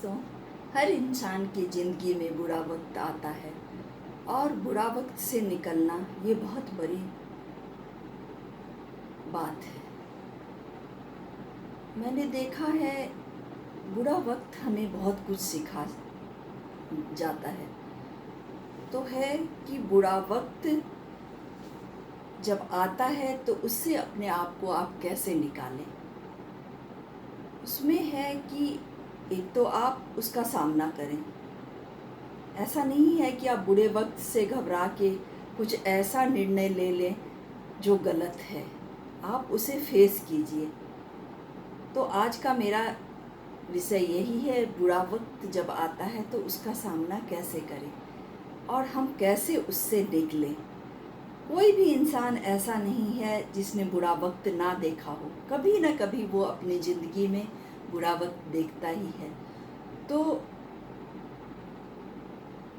दोस्तों, हर इंसान की ज़िंदगी में बुरा वक्त आता है और बुरा वक्त से निकलना ये बहुत बड़ी बात है। मैंने देखा है बुरा वक्त हमें बहुत कुछ सिखा जाता है। तो है कि बुरा वक्त जब आता है तो उससे अपने आप को आप कैसे निकालें। उसमें है कि एक तो आप उसका सामना करें। ऐसा नहीं है कि आप बुरे वक्त से घबरा के कुछ ऐसा निर्णय ले लें जो गलत है। आप उसे फेस कीजिए। तो आज का मेरा विषय यही है, बुरा वक्त जब आता है तो उसका सामना कैसे करें और हम कैसे उससे निकलें। कोई भी इंसान ऐसा नहीं है जिसने बुरा वक्त ना देखा हो। कभी ना कभी वो अपनी ज़िंदगी में बुरा वक्त देखता ही है। तो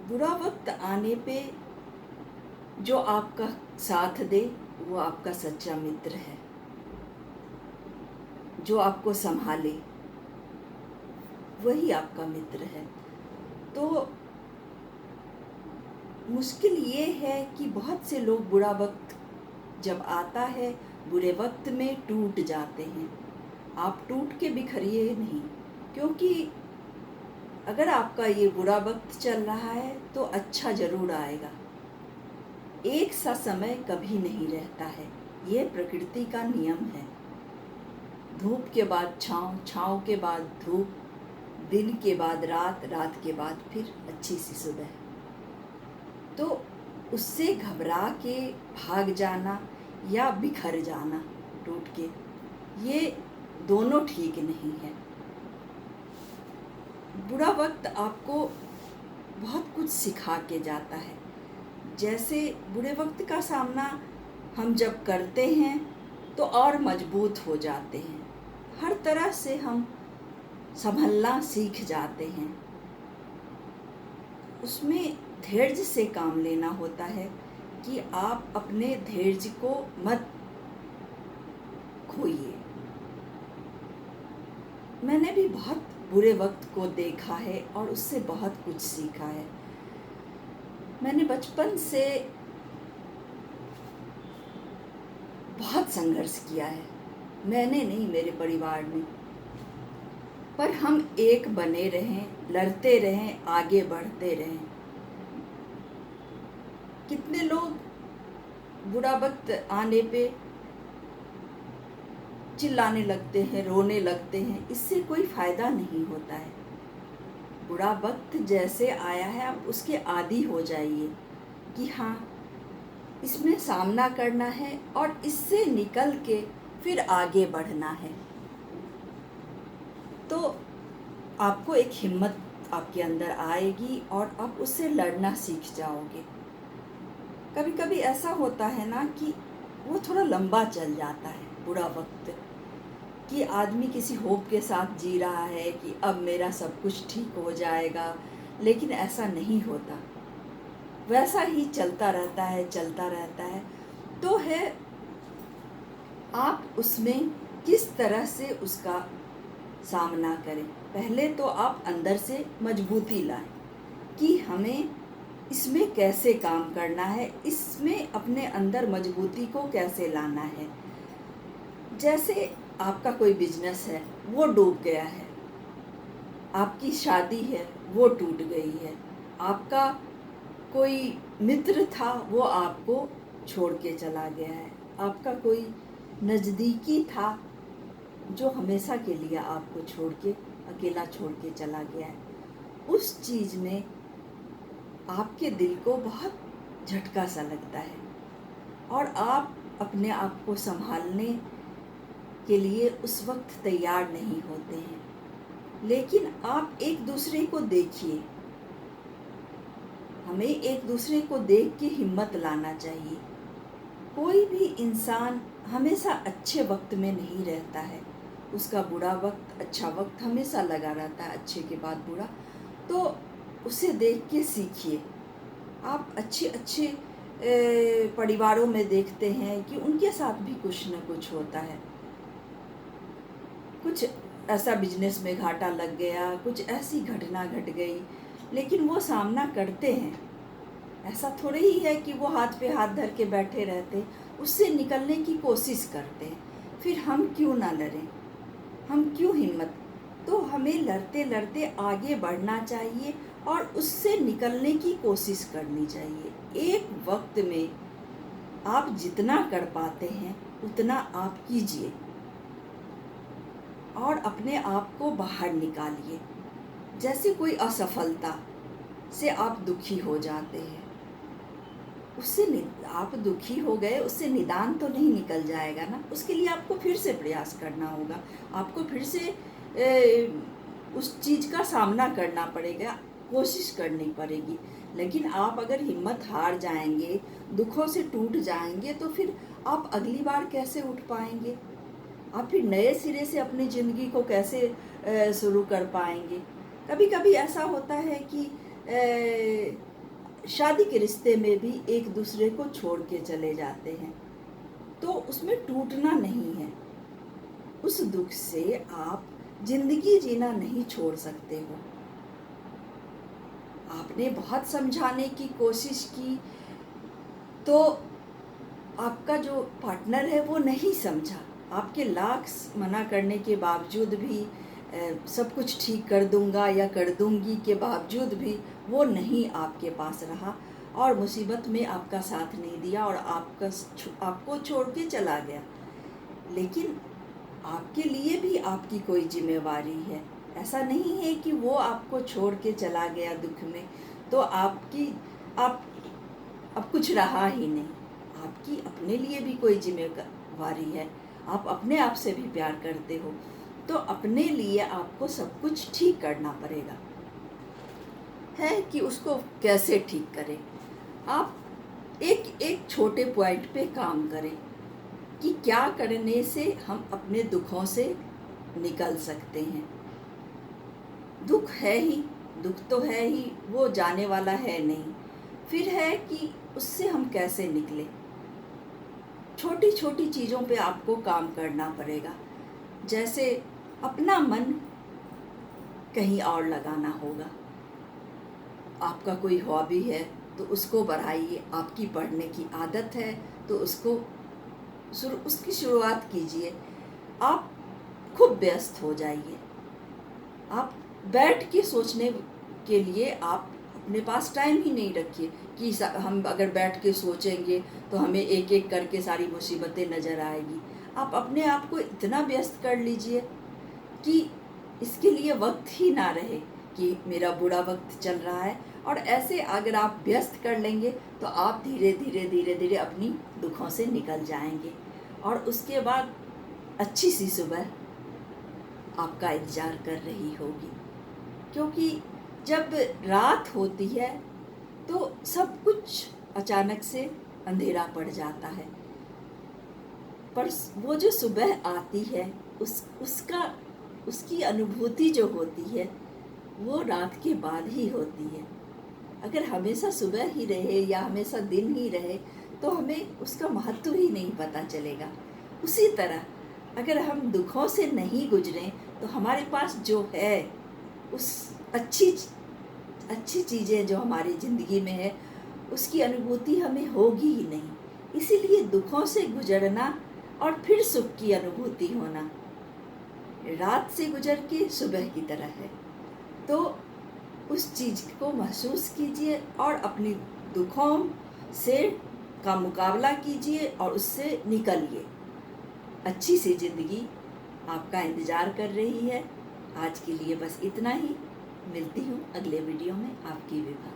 बुरा वक्त आने पे जो आपका साथ दे वो आपका सच्चा मित्र है। जो आपको संभाले वही आपका मित्र है। तो मुश्किल ये है कि बहुत से लोग बुरा वक्त जब आता है बुरे वक्त में टूट जाते हैं। आप टूट के बिखरिए नहीं, क्योंकि अगर आपका ये बुरा वक्त चल रहा है तो अच्छा ज़रूर आएगा। एक सा समय कभी नहीं रहता है, ये प्रकृति का नियम है। धूप के बाद छाँव, छाँव के बाद धूप, दिन के बाद रात, रात के बाद फिर अच्छी सी सुबह। तो उससे घबरा के भाग जाना या बिखर जाना टूट के, ये दोनों ठीक नहीं है। बुरा वक्त आपको बहुत कुछ सिखा के जाता है। जैसे बुरे वक्त का सामना हम जब करते हैं तो और मजबूत हो जाते हैं। हर तरह से हम संभलना सीख जाते हैं। उसमें धैर्य से काम लेना होता है कि आप अपने धैर्य को मत खोइए। मैंने भी बहुत बुरे वक्त को देखा है और उससे बहुत कुछ सीखा है। मैंने बचपन से बहुत संघर्ष किया है। मैंने नहीं, मेरे परिवार ने। पर हम एक बने रहें, लड़ते रहें, आगे बढ़ते रहें। कितने लोग बुरा वक्त आने पे चिल्लाने लगते हैं, रोने लगते हैं। इससे कोई फ़ायदा नहीं होता है। बुरा वक्त जैसे आया है आप उसके आदी हो जाइए कि हाँ, इसमें सामना करना है और इससे निकल के फिर आगे बढ़ना है। तो आपको एक हिम्मत आपके अंदर आएगी और आप उससे लड़ना सीख जाओगे। कभी कभी ऐसा होता है ना कि वो थोड़ा लंबा चल जाता है बुरा वक्त, कि आदमी किसी होप के साथ जी रहा है कि अब मेरा सब कुछ ठीक हो जाएगा, लेकिन ऐसा नहीं होता। वैसा ही चलता रहता है, चलता रहता है। तो है आप उसमें किस तरह से उसका सामना करें। पहले तो आप अंदर से मजबूती लाएं कि हमें इसमें कैसे काम करना है, इसमें अपने अंदर मजबूती को कैसे लाना है। जैसे आपका कोई बिजनेस है वो डूब गया है, आपकी शादी है वो टूट गई है, आपका कोई मित्र था वो आपको छोड़ के चला गया है, आपका कोई नज़दीकी था जो हमेशा के लिए आपको छोड़ के, अकेला छोड़ के चला गया है। उस चीज़ में आपके दिल को बहुत झटका सा लगता है और आप अपने आप को संभालने के लिए उस वक्त तैयार नहीं होते हैं। लेकिन आप एक दूसरे को देखिए। हमें एक दूसरे को देख के हिम्मत लाना चाहिए। कोई भी इंसान हमेशा अच्छे वक्त में नहीं रहता है। उसका बुरा वक्त, अच्छा वक्त हमेशा लगा रहता है, अच्छे के बाद बुरा। तो उसे देख के सीखिए। आप अच्छे अच्छे परिवारों में देखते हैं कि उनके साथ भी कुछ न कुछ होता है। कुछ ऐसा बिजनेस में घाटा लग गया, कुछ ऐसी घटना घट गई, लेकिन वो सामना करते हैं। ऐसा थोड़े ही है कि वो हाथ पे हाथ धर के बैठे रहते, उससे निकलने की कोशिश करते हैं। फिर हम क्यों ना लड़ें, हम क्यों हिम्मत। तो हमें लड़ते लड़ते आगे बढ़ना चाहिए और उससे निकलने की कोशिश करनी चाहिए। एक वक्त में आप जितना कर पाते हैं उतना आप कीजिए और अपने आप को बाहर निकालिए। जैसे कोई असफलता से आप दुखी हो जाते हैं, उससे आप दुखी हो गए, उससे निदान तो नहीं निकल जाएगा ना। उसके लिए आपको फिर से प्रयास करना होगा, आपको फिर से उस चीज़ का सामना करना पड़ेगा, कोशिश करनी पड़ेगी। लेकिन आप अगर हिम्मत हार जाएंगे, दुखों से टूट जाएंगे, तो फिर आप अगली बार कैसे उठ पाएंगे? आप फिर नए सिरे से अपनी ज़िंदगी को कैसे शुरू कर पाएंगे? कभी कभी ऐसा होता है कि शादी के रिश्ते में भी एक दूसरे को छोड़ के चले जाते हैं, तो उसमें टूटना नहीं है। उस दुख से आप जिंदगी जीना नहीं छोड़ सकते हो। आपने बहुत समझाने की कोशिश की, तो आपका जो पार्टनर है वो नहीं समझा। आपके लाख मना करने के बावजूद भी, सब कुछ ठीक कर दूंगा या कर दूंगी के बावजूद भी वो नहीं आपके पास रहा और मुसीबत में आपका साथ नहीं दिया और आपको छोड़ के चला गया। लेकिन आपके लिए भी आपकी कोई जिम्मेवारी है। ऐसा नहीं है कि वो आपको छोड़ के चला गया दुख में तो आप अब कुछ रहा ही नहीं। आपकी अपने लिए भी कोई जिम्मेवारी है। आप अपने आप से भी प्यार करते हो, तो अपने लिए आपको सब कुछ ठीक करना पड़ेगा। है कि उसको कैसे ठीक करें। आप एक एक छोटे पॉइंट पे काम करें कि क्या करने से हम अपने दुखों से निकल सकते हैं। दुख है ही, दुख तो है ही, वो जाने वाला है नहीं। फिर है कि उससे हम कैसे निकलें। छोटी छोटी चीज़ों पे आपको काम करना पड़ेगा। जैसे अपना मन कहीं और लगाना होगा। आपका कोई हॉबी है तो उसको बढ़ाइए। आपकी पढ़ने की आदत है तो उसकी शुरुआत कीजिए। आप खूब व्यस्त हो जाइए। आप बैठ के सोचने के लिए आप अपने पास टाइम ही नहीं रखिए कि हम अगर बैठ के सोचेंगे तो हमें एक एक करके सारी मुसीबतें नज़र आएगी। आप अपने आप को इतना व्यस्त कर लीजिए कि इसके लिए वक्त ही ना रहे कि मेरा बुरा वक्त चल रहा है। और ऐसे अगर आप व्यस्त कर लेंगे तो आप धीरे धीरे धीरे धीरे अपनी दुखों से निकल जाएंगे और उसके बाद अच्छी सी सुबह आपका इंतज़ार कर रही होगी। क्योंकि जब रात होती है तो सब कुछ अचानक से अंधेरा पड़ जाता है, पर वो जो सुबह आती है उसकी अनुभूति जो होती है वो रात के बाद ही होती है। अगर हमेशा सुबह ही रहे या हमेशा दिन ही रहे तो हमें उसका महत्व ही नहीं पता चलेगा। उसी तरह अगर हम दुखों से नहीं गुजरें तो हमारे पास जो है उस अच्छी चीज़ें जो हमारी ज़िंदगी में है उसकी अनुभूति हमें होगी ही नहीं। इसीलिए दुखों से गुजरना और फिर सुख की अनुभूति होना रात से गुजर के सुबह की तरह है। तो उस चीज़ को महसूस कीजिए और अपनी दुखों से का मुकाबला कीजिए और उससे निकलिए। अच्छी सी ज़िंदगी आपका इंतज़ार कर रही है। आज के लिए बस इतना ही। मिलती हूँ अगले वीडियो में। आपकी विभा।